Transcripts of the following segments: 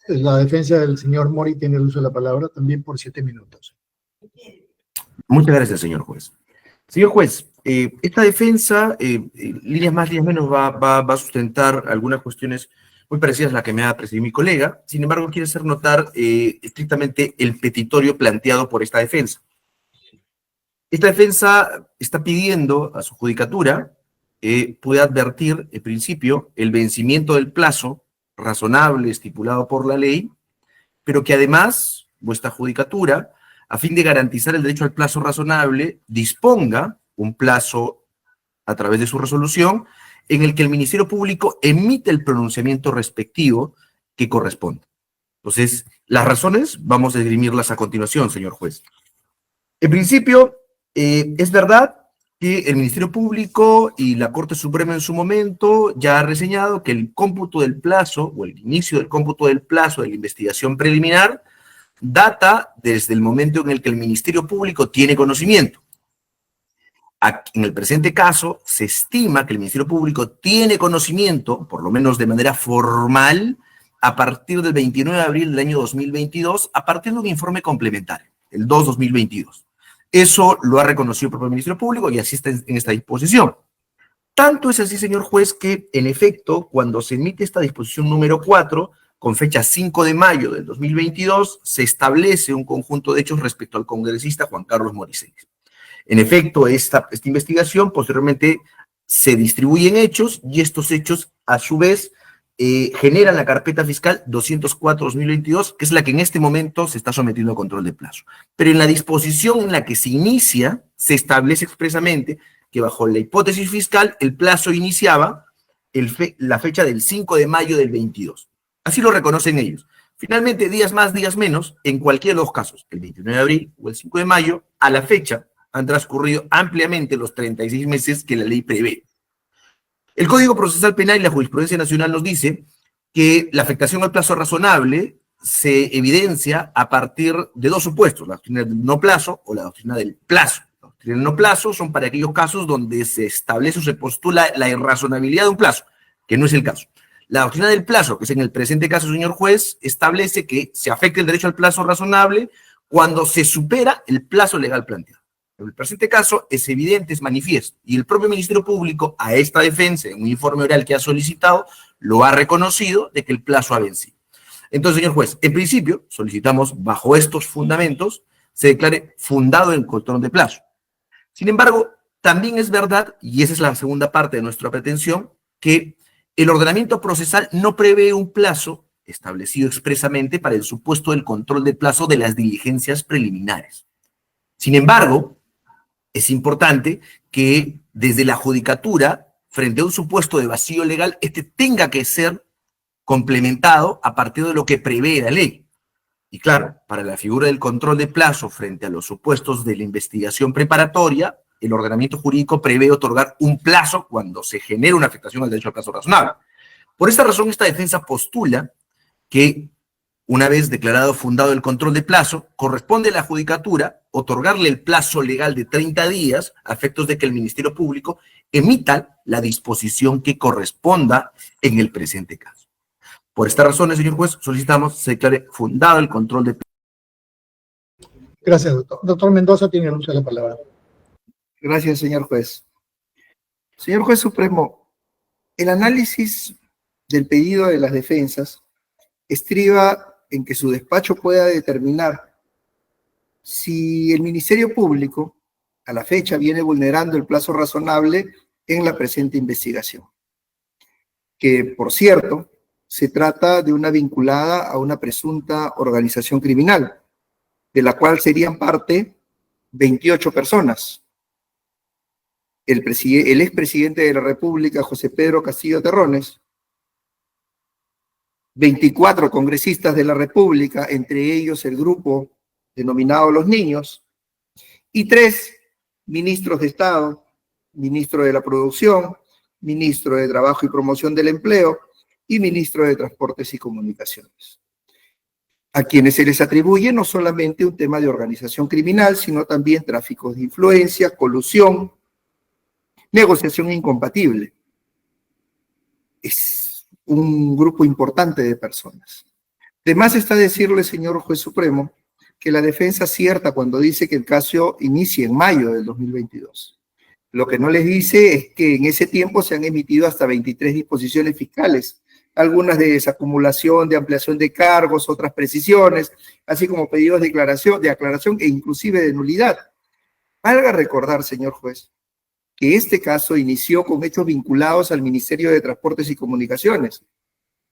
La defensa del señor Mori tiene el uso de la palabra también por 7 minutos. Muchas gracias, señor juez. Señor juez, esta defensa, líneas más, líneas menos, va a sustentar algunas cuestiones muy parecidas a las que me ha precedido mi colega. Sin embargo, quiere hacer notar estrictamente el petitorio planteado por esta defensa. Esta defensa está pidiendo a su judicatura puede advertir, en principio, el vencimiento del plazo razonable estipulado por la ley, pero que además vuestra judicatura, a fin de garantizar el derecho al plazo razonable, disponga un plazo a través de su resolución en el que el Ministerio Público emite el pronunciamiento respectivo que corresponde. Entonces, las razones vamos a esgrimirlas a continuación, señor juez. En principio, es verdad que el Ministerio Público y la Corte Suprema en su momento ya ha reseñado que el cómputo del plazo o el inicio del cómputo del plazo de la investigación preliminar data desde el momento en el que el Ministerio Público tiene conocimiento. En el presente caso, se estima que el Ministerio Público tiene conocimiento, por lo menos de manera formal, a partir del 29 de abril del año 2022, a partir de un informe complementario, el 2-2022. Eso lo ha reconocido el propio Ministerio Público y así está en esta disposición. Tanto es así, señor juez, que en efecto, cuando se emite esta disposición número 4, con fecha 5 de mayo del 2022, se establece un conjunto de hechos respecto al congresista Juan Carlos Moricegui. En efecto, esta investigación posteriormente se distribuye en hechos y estos hechos, a su vez, generan la carpeta fiscal 204-2022, que es la que en este momento se está sometiendo a control de plazo. Pero en la disposición en la que se inicia, se establece expresamente que bajo la hipótesis fiscal, el plazo iniciaba la fecha del 5 de mayo del 22. Así lo reconocen ellos. Finalmente, días más, días menos, en cualquiera de los casos, el 29 de abril o el 5 de mayo, a la fecha han transcurrido ampliamente los 36 meses que la ley prevé. El Código Procesal Penal y la jurisprudencia nacional nos dice que la afectación al plazo razonable se evidencia a partir de dos supuestos, la doctrina del no plazo o la doctrina del plazo. La doctrina del no plazo son para aquellos casos donde se establece o se postula la irrazonabilidad de un plazo, que no es el caso. La doctrina del plazo, que es en el presente caso, señor juez, establece que se afecta el derecho al plazo razonable cuando se supera el plazo legal planteado. En el presente caso es evidente, es manifiesto, y el propio Ministerio Público a esta defensa, en un informe oral que ha solicitado, lo ha reconocido de que el plazo ha vencido. Entonces, señor juez, en principio solicitamos, bajo estos fundamentos, se declare fundado el control de plazo. Sin embargo, también es verdad, y esa es la segunda parte de nuestra pretensión, que el ordenamiento procesal no prevé un plazo establecido expresamente para el supuesto del control de plazo de las diligencias preliminares. Sin embargo, es importante que desde la judicatura, frente a un supuesto de vacío legal, este tenga que ser complementado a partir de lo que prevé la ley. Y claro, para la figura del control de plazo frente a los supuestos de la investigación preparatoria, el ordenamiento jurídico prevé otorgar un plazo cuando se genera una afectación al derecho al plazo razonable. Por esta razón, esta defensa postula que, una vez declarado fundado el control de plazo, corresponde a la judicatura otorgarle el plazo legal de 30 días a efectos de que el Ministerio Público emita la disposición que corresponda en el presente caso. Por estas razones, señor juez, solicitamos se declare fundado el control de plazo. Gracias, doctor. Doctor Mendoza tiene el uso de la palabra. Gracias, señor juez. Señor juez supremo, el análisis del pedido de las defensas estriba en que su despacho pueda determinar si el Ministerio Público a la fecha viene vulnerando el plazo razonable en la presente investigación, que por cierto se trata de una vinculada a una presunta organización criminal, de la cual serían parte 28 personas. El expresidente de la República, José Pedro Castillo Terrones, 24 congresistas de la República, entre ellos el grupo denominado Los Niños, y 3 ministros de Estado, ministro de la Producción, ministro de Trabajo y Promoción del Empleo y ministro de Transportes y Comunicaciones, a quienes se les atribuye no solamente un tema de organización criminal, sino también tráfico de influencia, colusión, negociación incompatible. Es un grupo importante de personas. De más está decirle, señor juez supremo, que la defensa acierta cuando dice que el caso inicia en mayo del 2022. Lo que no les dice es que en ese tiempo se han emitido hasta 23 disposiciones fiscales, algunas de desacumulación, de ampliación de cargos, otras precisiones, así como pedidos de aclaración e inclusive de nulidad. Valga recordar, señor juez, que este caso inició con hechos vinculados al Ministerio de Transportes y Comunicaciones,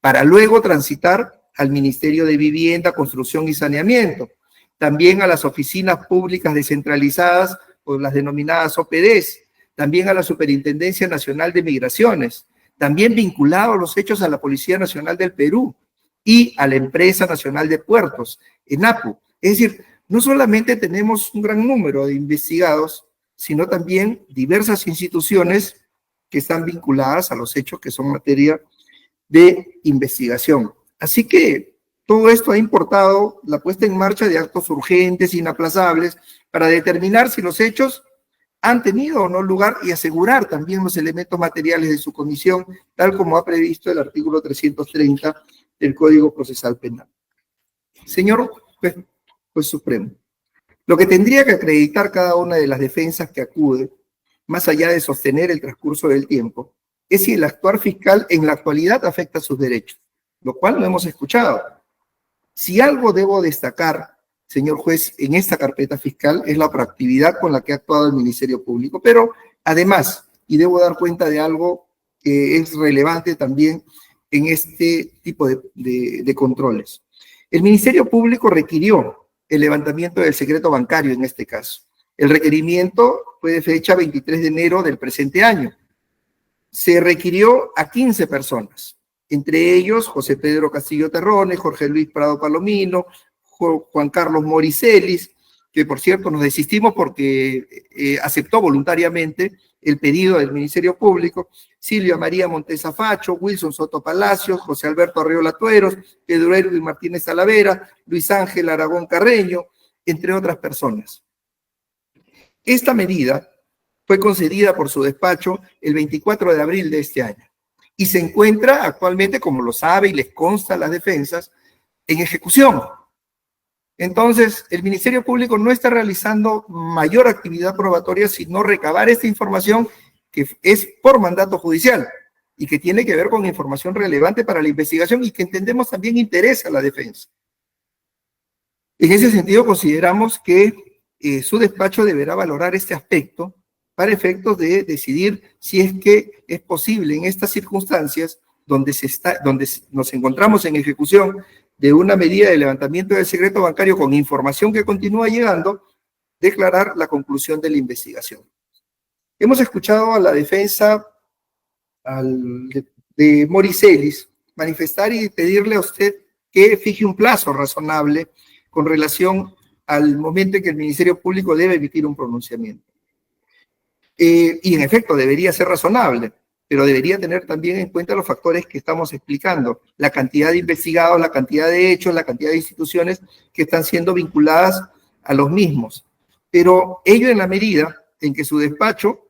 para luego transitar al Ministerio de Vivienda, Construcción y Saneamiento, también a las oficinas públicas descentralizadas o las denominadas OPDs, también a la Superintendencia Nacional de Migraciones, también vinculado a los hechos a la Policía Nacional del Perú y a la Empresa Nacional de Puertos, ENAPU. Es decir, no solamente tenemos un gran número de investigados, sino también diversas instituciones que están vinculadas a los hechos que son materia de investigación. Así que todo esto ha importado la puesta en marcha de actos urgentes, inaplazables, para determinar si los hechos han tenido o no lugar y asegurar también los elementos materiales de su comisión, tal como ha previsto el artículo 330 del Código Procesal Penal. Señor juez supremo, lo que tendría que acreditar cada una de las defensas que acude, más allá de sostener el transcurso del tiempo, es si el actuar fiscal en la actualidad afecta sus derechos, lo cual no hemos escuchado. Si algo debo destacar, señor juez, en esta carpeta fiscal es la proactividad con la que ha actuado el Ministerio Público, pero además, y debo dar cuenta de algo que es relevante también en este tipo de controles. El Ministerio Público requirió el levantamiento del secreto bancario en este caso. El requerimiento fue de fecha 23 de enero del presente año. Se requirió a 15 personas, entre ellos José Pedro Castillo Terrones, Jorge Luis Prado Palomino, Juan Carlos Moricelis, que por cierto nos desistimos porque aceptó voluntariamente el pedido del Ministerio Público, Silvia María Montesa Facho, Wilson Soto Palacios, José Alberto Arriola Tueros, Pedro Erwin Martínez Talavera, Luis Ángel Aragón Carreño, entre otras personas. Esta medida fue concedida por su despacho el 24 de abril de este año y se encuentra actualmente, como lo sabe y les consta a las defensas, en ejecución. Entonces, el Ministerio Público no está realizando mayor actividad probatoria, sino recabar esta información que es por mandato judicial y que tiene que ver con información relevante para la investigación y que entendemos también interesa a la defensa. En ese sentido, consideramos que su despacho deberá valorar este aspecto para efectos de decidir si es que es posible en estas circunstancias donde nos encontramos en ejecución de una medida de levantamiento del secreto bancario con información que continúa llegando, declarar la conclusión de la investigación. Hemos escuchado a la defensa de Moricelis manifestar y pedirle a usted que fije un plazo razonable con relación al momento en que el Ministerio Público debe emitir un pronunciamiento. Y en efecto, debería ser razonable, pero debería tener también en cuenta los factores que estamos explicando, la cantidad de investigados, la cantidad de hechos, la cantidad de instituciones que están siendo vinculadas a los mismos. Pero ello en la medida en que su despacho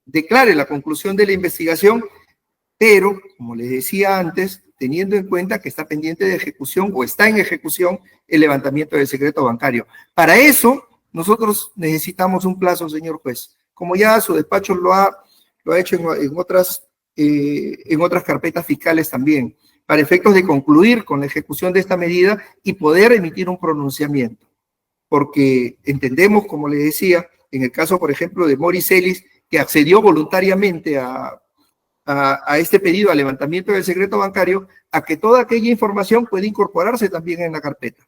declare la conclusión de la investigación, pero, como les decía antes, teniendo en cuenta que está pendiente de ejecución o está en ejecución el levantamiento del secreto bancario. Para eso, nosotros necesitamos un plazo, señor juez. Como ya su despacho lo ha hecho en otras carpetas fiscales también, para efectos de concluir con la ejecución de esta medida y poder emitir un pronunciamiento. Porque entendemos, como les decía, en el caso, por ejemplo, de Moricelis, que accedió voluntariamente a este pedido al levantamiento del secreto bancario, a que toda aquella información puede incorporarse también en la carpeta.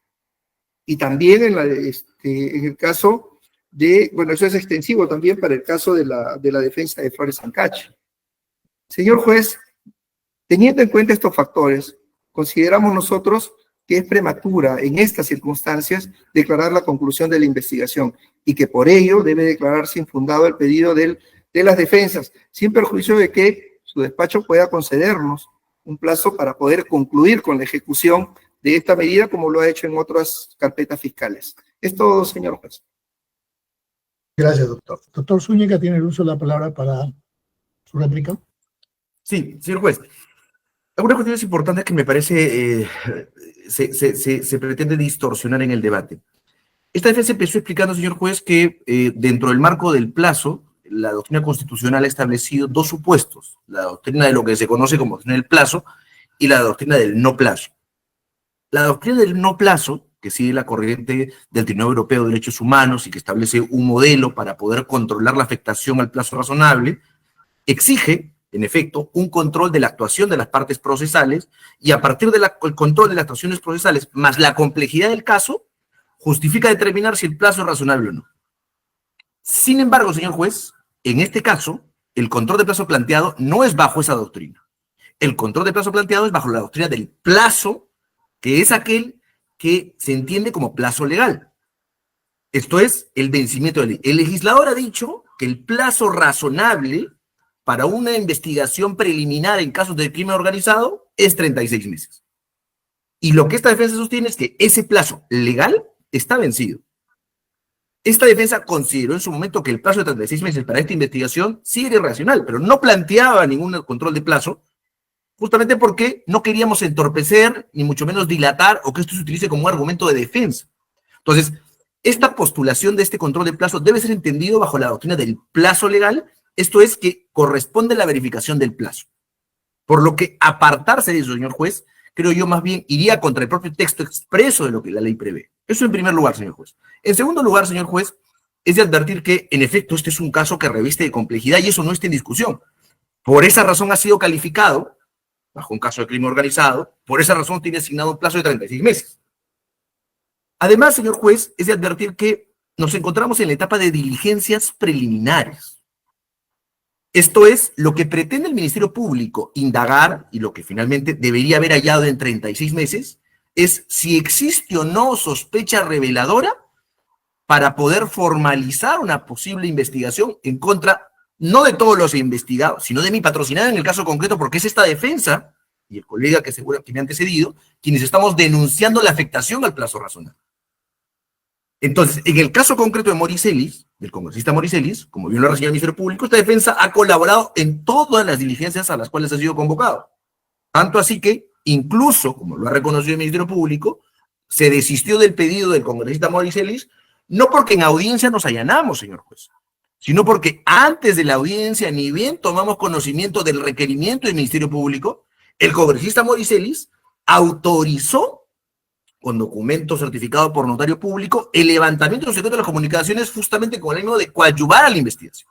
Y también en el caso de, bueno, eso es extensivo también para el caso de la defensa de Flores Ancachi. Señor juez, teniendo en cuenta estos factores, consideramos nosotros que es prematura en estas circunstancias declarar la conclusión de la investigación y que por ello debe declararse infundado el pedido de las defensas, sin perjuicio de que su despacho pueda concedernos un plazo para poder concluir con la ejecución de esta medida como lo ha hecho en otras carpetas fiscales. Es todo, señor juez. Gracias, doctor. Doctor Zúñiga tiene el uso de la palabra para su réplica. Sí, señor juez. Algunas cuestiones importantes que me parece se pretende distorsionar en el debate. Esta defensa empezó explicando, señor juez, que dentro del marco del plazo, la doctrina constitucional ha establecido dos supuestos: la doctrina de lo que se conoce como doctrina del plazo y la doctrina del no plazo. La doctrina del no plazo, que sigue la corriente del Tribunal Europeo de Derechos Humanos y que establece un modelo para poder controlar la afectación al plazo razonable, exige, en efecto, un control de la actuación de las partes procesales, y a partir del control de las actuaciones procesales más la complejidad del caso, justifica determinar si el plazo es razonable o no. Sin embargo, señor juez, en este caso, el control de plazo planteado no es bajo esa doctrina. El control de plazo planteado es bajo la doctrina del plazo, que es aquel que se entiende como plazo legal. Esto es el vencimiento de ley. El legislador ha dicho que el plazo razonable para una investigación preliminar en casos de crimen organizado es 36 meses. Y lo que esta defensa sostiene es que ese plazo legal está vencido. Esta defensa consideró en su momento que el plazo de 36 meses para esta investigación sí era irracional, pero no planteaba ningún control de plazo, justamente porque no queríamos entorpecer, ni mucho menos dilatar, o que esto se utilice como un argumento de defensa. Entonces, esta postulación de este control de plazo debe ser entendido bajo la doctrina del plazo legal, esto es que corresponde la verificación del plazo. Por lo que apartarse de eso, señor juez, creo yo más bien iría contra el propio texto expreso de lo que la ley prevé. Eso en primer lugar, señor juez. En segundo lugar, señor juez, es de advertir que, en efecto, este es un caso que reviste de complejidad y eso no está en discusión. Por esa razón ha sido calificado bajo un caso de crimen organizado, por esa razón tiene asignado un plazo de 36 meses. Además, señor juez, es de advertir que nos encontramos en la etapa de diligencias preliminares. Esto es lo que pretende el Ministerio Público indagar, y lo que finalmente debería haber hallado en 36 meses, es si existe o no sospecha reveladora para poder formalizar una posible investigación en contra, no de todos los investigados, sino de mi patrocinada en el caso concreto, porque es esta defensa, y el colega que me ha antecedido, quienes estamos denunciando la afectación al plazo razonable. Entonces, en el caso concreto de Moris Ellis, del congresista Moris Ellis, como bien lo ha recibido el Ministerio Público, esta defensa ha colaborado en todas las diligencias a las cuales ha sido convocado. Tanto así que, incluso, como lo ha reconocido el Ministerio Público, se desistió del pedido del congresista Moris Ellis, no porque en audiencia nos allanamos, señor juez, sino porque antes de la audiencia, ni bien tomamos conocimiento del requerimiento del Ministerio Público, el congresista Moris Ellis autorizó, con documento certificado por notario público, el levantamiento de los secretos de las comunicaciones justamente con el ánimo de coadyuvar a la investigación.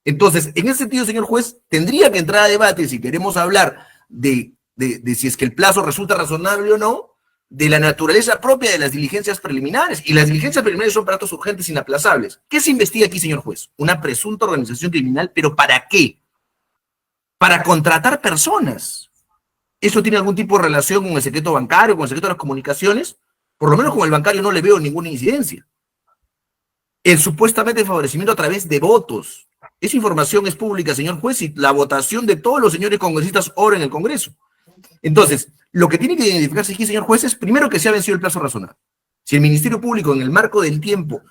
Entonces, en ese sentido, señor juez, tendría que entrar a debate, si queremos hablar de si es que el plazo resulta razonable o no, de la naturaleza propia de las diligencias preliminares. Y las diligencias preliminares son para actos urgentes inaplazables. ¿Qué se investiga aquí, señor juez? Una presunta organización criminal, ¿pero para qué? Para contratar personas. ¿Eso tiene algún tipo de relación con el secreto bancario, con el secreto de las comunicaciones? Por lo menos con el bancario no le veo ninguna incidencia. El supuestamente favorecimiento a través de votos. Esa información es pública, señor juez, y la votación de todos los señores congresistas ahora en el Congreso. Entonces, lo que tiene que identificarse aquí, señor juez, es primero que se ha vencido el plazo razonable. Si el Ministerio Público, en el marco del tiempo,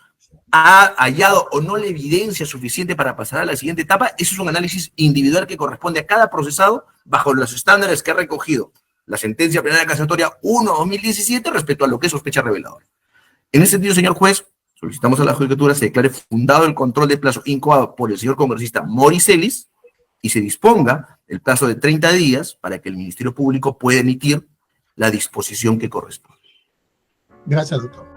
ha hallado o no la evidencia suficiente para pasar a la siguiente etapa, eso es un análisis individual que corresponde a cada procesado bajo los estándares que ha recogido la sentencia plenaria casatoria 1/2017 respecto a lo que es sospecha reveladora. En ese sentido, señor juez, solicitamos a la Judicatura se declare fundado el control de plazo incoado por el señor congresista Moris Ellis y se disponga el plazo de 30 días para que el Ministerio Público pueda emitir la disposición que corresponde. Gracias, doctor.